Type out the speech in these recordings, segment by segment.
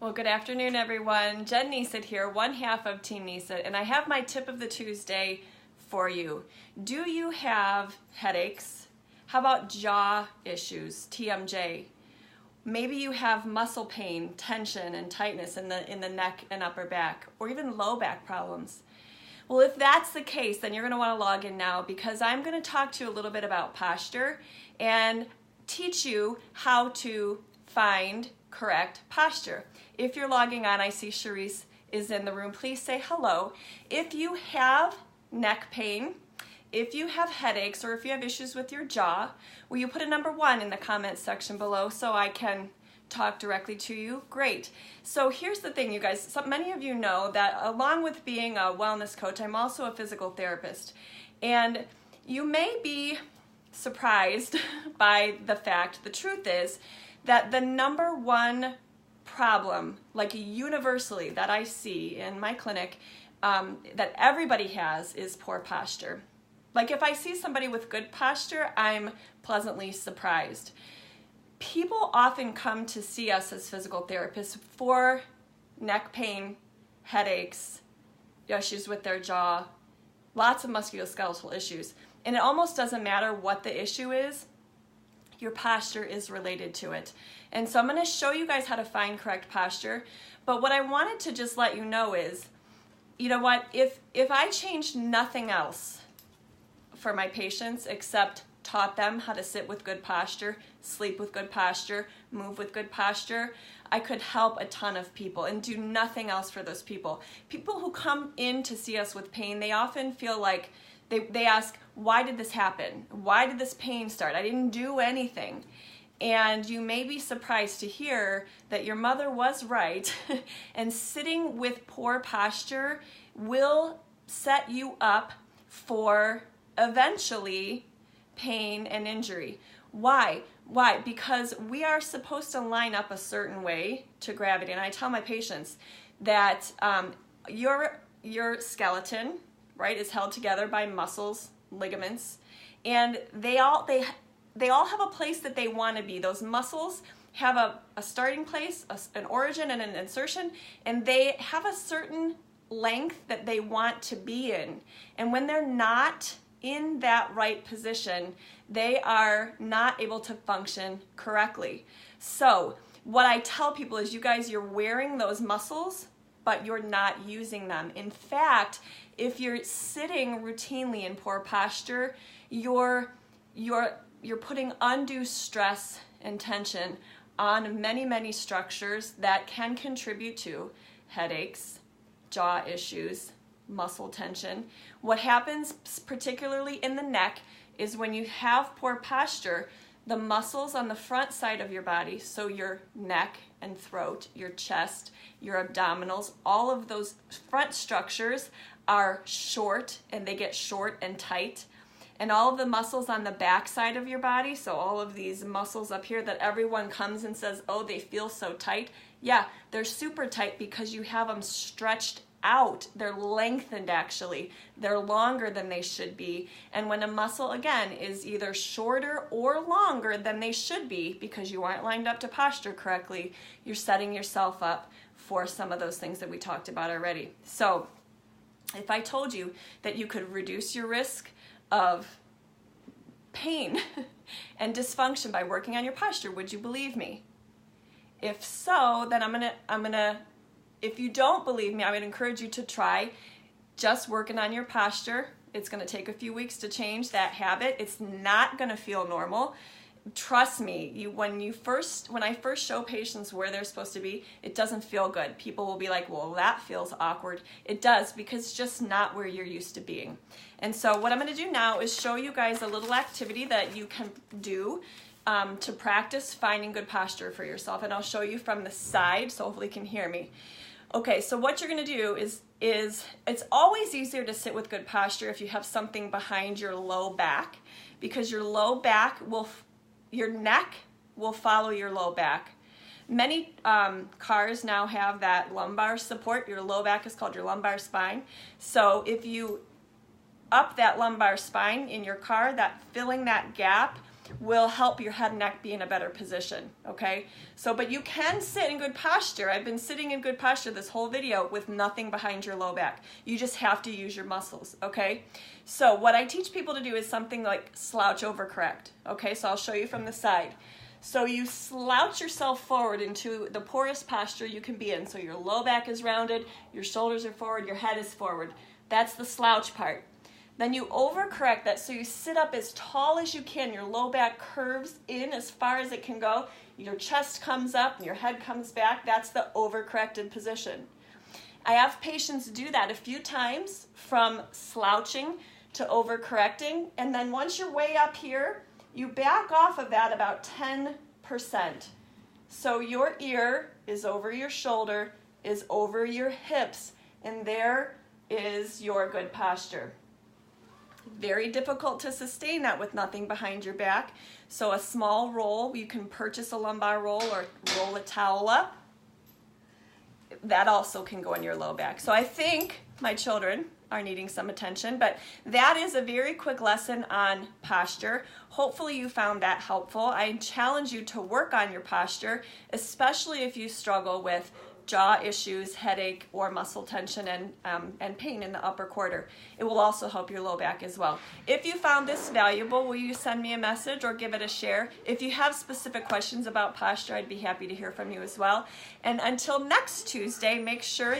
Well, good afternoon, everyone. Jen Neesett here, one half of Team Neesett, and I have my tip of the Tuesday for you. Do you have headaches? How about jaw issues, TMJ? Maybe you have muscle pain, tension, and tightness in the neck and upper back, or even low back problems. Well, if that's the case, then you're going to want to log in now because I'm going to talk to you a little bit about posture and teach you how to find correct posture. If you're logging on, I see Charisse is in the room. Please say hello. If you have neck pain, if you have headaches, or if you have issues with your jaw, will you put a number 1 in the comments section below so I can talk directly to you? Great. So here's the thing, you guys. Many of you know that along with being a wellness coach, I'm also a physical therapist. And you may be surprised by the fact, the truth is, that the number 1 problem, like universally, that I see in my clinic, that everybody has is poor posture. Like if I see somebody with good posture, I'm pleasantly surprised. People often come to see us as physical therapists for neck pain, headaches, issues with their jaw, lots of musculoskeletal issues. And it almost doesn't matter what the issue is, your posture is related to it. And so I'm going to show you guys how to find correct posture. But what I wanted to just let you know is, you know what, if I changed nothing else for my patients except taught them how to sit with good posture, sleep with good posture, move with good posture, I could help a ton of people and do nothing else for those people. People who come in to see us with pain, they often feel like they ask, why did this happen? Why did this pain start? I didn't do anything. And you may be surprised to hear that your mother was right and sitting with poor posture will set you up for eventually pain and injury. Why? Why? Because we are supposed to line up a certain way to gravity. And I tell my patients that your skeleton, right, is held together by muscles, ligaments, and they all have a place that they want to be. Those muscles have a starting place, an origin and an insertion, and they have a certain length that they want to be in. And when they're not in that right position, they are not able to function correctly. So what I tell people is, you guys, you're wearing those muscles, but you're not using them. In fact, if you're sitting routinely in poor posture, you're putting undue stress and tension on many structures that can contribute to headaches, jaw issues, muscle tension. What happens particularly in the neck is when you have poor posture, the muscles on the front side of your body, so your neck and throat, your chest, your abdominals, all of those front structures are short, and they get short and tight. And all of the muscles on the back side of your body, so all of these muscles up here that everyone comes and says, oh, they feel so tight. Yeah, they're super tight because you have them stretched out. They're lengthened, actually. They're longer than they should be. And when a muscle, again, is either shorter or longer than they should be because you aren't lined up to posture correctly, you're setting yourself up for some of those things that we talked about already. So if I told you that you could reduce your risk of pain and dysfunction by working on your posture, would you believe me? If so, then I'm gonna if you don't believe me, I would encourage you to try just working on your posture. It's going to take a few weeks to change that habit. It's not going to feel normal. Trust me, when I first show patients where they're supposed to be, it doesn't feel good. People will be like, well, that feels awkward. It does, because it's just not where you're used to being. And so what I'm going to do now is show you guys a little activity that you can do to practice finding good posture for yourself. And I'll show you from the side, so hopefully you can hear me. Okay, so what you're going to do is it's always easier to sit with good posture if you have something behind your low back, because your low back your neck will follow your low back. Many cars now have that lumbar support. Your low back is called your lumbar spine. So if you up that lumbar spine in your car, filling that gap will help your head and neck be in a better position, okay? So, but you can sit in good posture. I've been sitting in good posture this whole video with nothing behind your low back. You just have to use your muscles, okay? So what I teach people to do is something like slouch over correct, okay? So I'll show you from the side. So you slouch yourself forward into the poorest posture you can be in. So your low back is rounded, your shoulders are forward, your head is forward. That's the slouch part. Then you overcorrect that, so you sit up as tall as you can. Your low back curves in as far as it can go. Your chest comes up and your head comes back. That's the overcorrected position. I have patients do that a few times, from slouching to overcorrecting, and then once you're way up here, you back off of that about 10%. So your ear is over your shoulder, is over your hips, and there is your good posture. Very difficult to sustain that with nothing behind your back. So a small roll, you can purchase a lumbar roll or roll a towel up. That also can go in your low back. So I think my children are needing some attention, but that is a very quick lesson on posture. Hopefully you found that helpful. I challenge you to work on your posture, especially if you struggle with jaw issues, headache, or muscle tension and pain in the upper quarter. It will also help your low back as well. If you found this valuable, will you send me a message or give it a share? If you have specific questions about posture, I'd be happy to hear from you as well. And until next Tuesday, make sure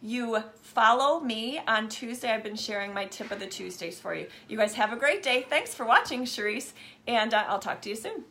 you follow me on Tuesday. I've been sharing my tip of the Tuesdays for you. You guys have a great day. Thanks for watching, Cherise, and I'll talk to you soon.